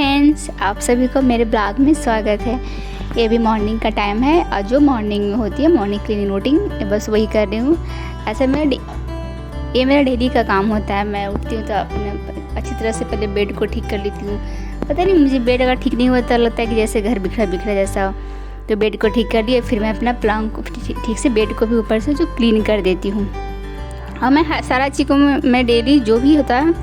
Friends, आप सभी को मेरे ब्लॉग में स्वागत है। ये भी मॉर्निंग का टाइम है और जो मॉर्निंग में होती है मॉर्निंग क्लीनिंग रूटीन, बस वही कर रही हूँ। ऐसा ये मेरा डेली का काम होता है। मैं उठती हूँ तो अपने अच्छी तरह से पहले बेड को ठीक कर लेती हूँ। पता नहीं मुझे बेड अगर ठीक नहीं होता लगता है कि जैसे घर बिखरा बिखरा जैसा हो। तो बेड को ठीक कर लिए, फिर मैं अपना पलंग को ठीक से बेड को भी ऊपर से जो क्लीन कर देती हूँ। और मैं सारा चीज़ को मैं डेली जो भी होता है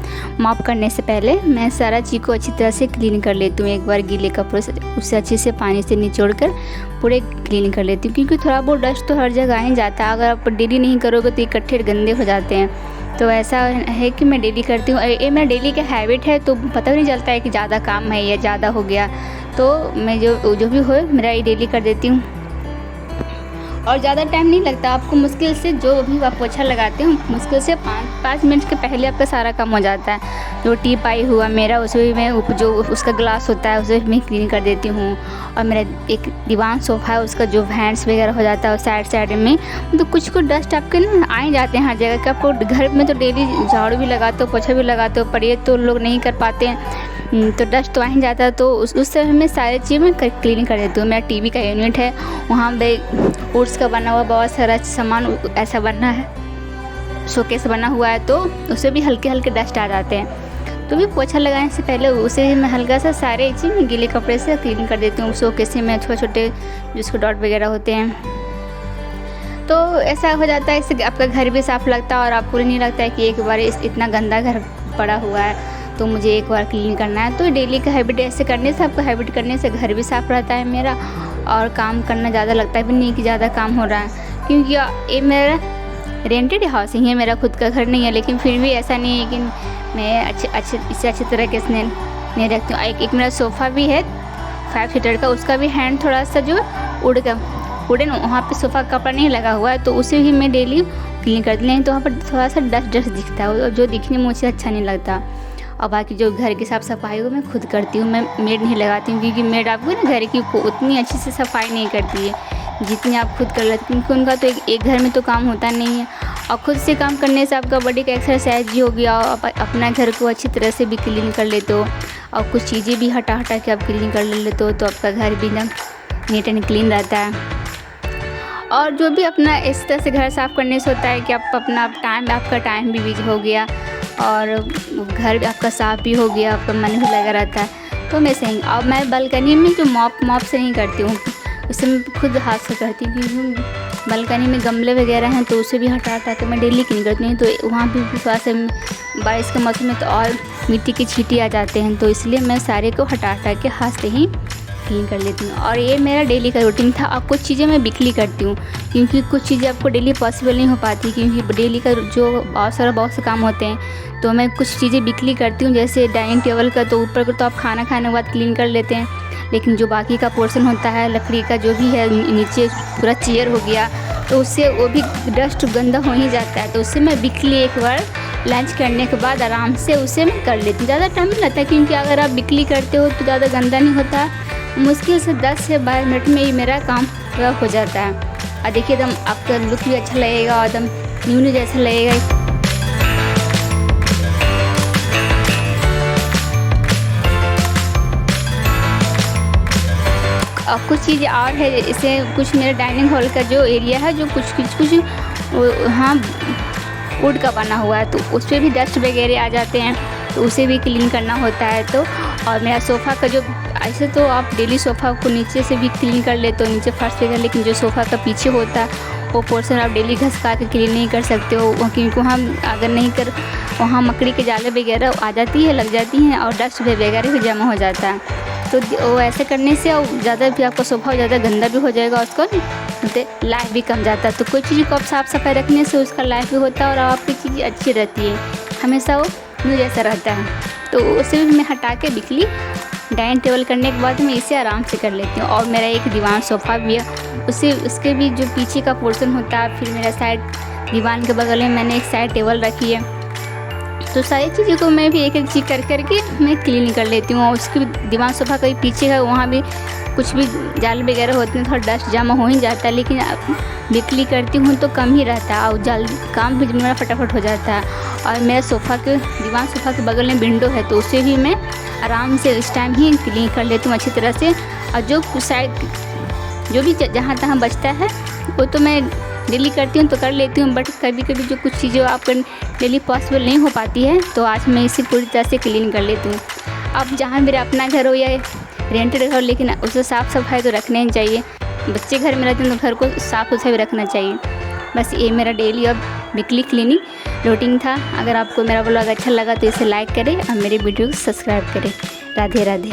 मॉप करने से पहले मैं सारा चीज़ को अच्छी तरह से क्लीन कर लेती हूँ। एक बार गीले कपड़ों से उससे अच्छे से पानी से निचोड़ कर पूरे क्लीन कर लेती हूँ, क्योंकि थोड़ा बहुत डस्ट तो हर जगह ही जाता है। अगर आप डेली नहीं करोगे तो इकट्ठे गंदे हो जाते हैं। तो ऐसा है कि मैं डेली करती हूँ। ये मेरा डेली का हैबिट है, तो पता नहीं चलता है कि ज़्यादा काम है या ज़्यादा हो गया। तो मैं जो भी हो मेरा ये डेली कर देती हूँ और ज़्यादा टाइम नहीं लगता। आपको मुश्किल से जो भी आप पोछा लगाते हो मुश्किल से 5 मिनट के पहले आपका सारा काम हो जाता है। जो टी पाई हुआ मेरा उसमें मैं जो उसका ग्लास होता है उसे मैं क्लीन कर देती हूँ। और मेरा एक दीवान सोफ़ा है, उसका जो हैंड्स वगैरह हो जाता है साइड में, तो कुछ डस्ट आपके ना आ ही जाते हैं हर जगह के। आपको घर में तो डेली झाड़ू भी लगाते हो पोछा भी लगाते हो, पर ये तो लोग नहीं कर पाते हैं, तो डस्ट तो आ ही जाता है। तो उस समय में सारी चीज़ मैं क्लीन कर देती हूँ। मेरा टीवी का यूनिट है, वहाँ पे वुड्स का बना हुआ बहुत सारा सामान ऐसा बना है, शोकेस बना हुआ है, तो उससे भी हल्के हल्के डस्ट आ जाते हैं। तो भी पोछा लगाने से पहले उसे भी मैं हल्का सा सारे चीज़ में गीले कपड़े से क्लीन कर देती हूँ। शोकेस में छोटे छोटे जिसको डॉट वगैरह होते हैं, तो ऐसा हो जाता है। इससे आपका घर भी साफ़ लगता है और आपको नहीं लगता है कि एक बार इतना गंदा घर पड़ा हुआ है तो मुझे एक बार क्लीन करना है। तो डेली का हैबिट ऐसे करने से, आपका हैबिट करने से घर भी साफ़ रहता है मेरा, और काम करना ज़्यादा लगता है भी नहीं कि ज़्यादा काम हो रहा है। क्योंकि ये मेरा रेंटेड हाउस ही है, मेरा खुद का घर नहीं है, लेकिन फिर भी ऐसा नहीं है कि मैं इससे अच्छी तरीके से नहीं रखती हूँ। एक मेरा सोफ़ा भी है 5 सीटर का, उसका भी हैंड थोड़ा सा जो उड़न वहाँ पे सोफ़ा का कपड़ा नहीं लगा हुआ है, तो उसे भी मैं डेली क्लीन कर देती हूँ। तो वहाँ पर थोड़ा सा डस्ट दिखता है और जो दिखने में मुझे अच्छा नहीं लगता। और बाकी जो घर की साफ़ सफाई को मैं खुद करती हूँ, मैं मेड नहीं लगाती हूँ, क्योंकि मेड आपको ना घर की उतनी अच्छी से सफाई नहीं करती है जितनी आप खुद कर लेते, क्योंकि उनका तो एक घर में तो काम होता नहीं है। और खुद से काम करने से आपका बॉडी का एक्सरसाइज भी हो गया और आप अपना घर को अच्छी तरह से भी क्लीन कर लेते हो और कुछ चीज़ें भी हटा के आप क्लीन कर लेते हो, तो आपका घर भी एकदम नीट एंड क्लीन रहता है। और जो भी अपना इस तरह से घर साफ़ करने से होता है कि आप आपका टाइम भी बीज हो गया और घर आपका साफ़ भी हो गया, आपका मन भी लगा रहता है। तो मैं सही। और मैं बालकनी में जो मॉप से नहीं करती हूँ, उसे मैं खुद हाथ से करती हूँ, क्योंकि बालकनी में गमले वगैरह हैं तो उसे भी हटा के मैं डेली क्लीन करती हूँ। तो वहाँ भी थोड़ा सा बारिश के मौसम में तो और मिट्टी की छींटे आ जाते हैं, तो इसलिए मैं सारे को हटा के हाथ से ही क्लीन कर लेती हूँ। और ये मेरा डेली का रूटीन था। अब कुछ चीज़ें मैं वीकली करती हूँ, क्योंकि कुछ चीज़ें आपको डेली पॉसिबल नहीं हो पाती, क्योंकि डेली का जो बहुत से काम होते हैं, तो मैं कुछ चीज़ें वीकली करती हूँ। जैसे डाइनिंग टेबल का तो ऊपर का तो आप खाना खाने के बाद क्लीन कर लेते हैं, लेकिन जो बाकी का पोर्शन होता है लकड़ी का जो भी है, नीचे पूरा चेयर हो गया, तो उससे वो भी डस्ट गंदा हो ही जाता है। तो उससे मैं वीकली एक बार लंच करने के बाद आराम से उसे मैं कर लेती हूँ। ज़्यादा टाइम नहीं लगता, क्योंकि अगर आप वीकली करते हो तो ज़्यादा गंदा नहीं होता। मुश्किल से 10 से 12 मिनट में ही मेरा काम पूरा हो जाता है। और देखिए एकदम आपका लुक भी अच्छा लगेगा और एकदम न्यू जैसा लगेगा। और कुछ चीज़ और है, इसे कुछ मेरा डाइनिंग हॉल का जो एरिया है जो कुछ हाँ वुड का बना हुआ है, तो उस पर भी डस्ट वगैरह आ जाते हैं, तो उसे भी क्लीन करना होता है। तो और मेरा सोफ़ा का जो ऐसे तो आप डेली सोफ़ा को नीचे से भी क्लीन कर लेते हो, नीचे फर्श वगैरह, लेकिन जो सोफ़ा का पीछे होता है वो पोर्शन आप डेली घसका के क्लीन नहीं कर सकते हो, क्योंकि वहाँ अगर नहीं कर वहाँ मकड़ी के जाले वगैरह आ जाती है, लग जाती हैं और डस्ट वगैरह भी जमा हो जाता है। तो वो ऐसे करने से ज़्यादा भी आपका सोफ़ा ज़्यादा गंदा भी हो जाएगा, उसका लाइफ भी कम जाता है। तो कोई चीज़ को आप साफ़ सफाई रखने से उसका लाइफ भी होता है और आपकी चीज़ अच्छी रहती है, हमेशा वो न्यू जैसा रहता है। तो उसे भी मैं हटा के बिकली डाइनिंग टेबल करने के बाद मैं इसे आराम से कर लेती हूँ। और मेरा एक दीवान सोफ़ा भी है, उसके भी जो पीछे का पोर्शन होता है, फिर मेरा साइड दीवान के बगल में मैंने एक साइड टेबल रखी है, तो सारी चीज़ों को मैं भी एक एक चीज़ कर करके मैं क्लीन कर लेती हूँ। और उसके दीवार सोफ़ा कहीं पीछे है, वहाँ भी कुछ भी जाल वगैरह होते हैं, थोड़ा डस्ट जमा हो ही जाता है, लेकिन वीकली करती हूँ तो कम ही रहता है और जल्दी काम भी मेरा फटाफट हो जाता है। और मेरा सोफ़ा के दीवार सोफ़ा के बगल में विंडो है, तो उसे भी मैं आराम से इस टाइम ही क्लीन कर लेती हूँ अच्छी तरह से। और जो साइड जो भी जहाँ तहाँ बचता है वो तो मैं डेली करती हूँ तो कर लेती हूँ, बट कभी कभी जो कुछ चीज़ें आपका डेली पॉसिबल नहीं हो पाती है तो आज मैं इसे पूरी तरह से क्लीन कर लेती हूँ। अब जहाँ मेरा अपना घर हो या रेंटेड घर हो, लेकिन उसे साफ़ सफाई तो रखना ही चाहिए। बच्चे घर में रहते हैं तो घर को साफ़ सुथरा भी रखना चाहिए। बस ये मेरा डेली और वीकली क्लीनिंग रूटीन था। अगर आपको मेरा ब्लॉग अच्छा लगा तो इसे लाइक करें और मेरे वीडियो को सब्सक्राइब करें। राधे राधे।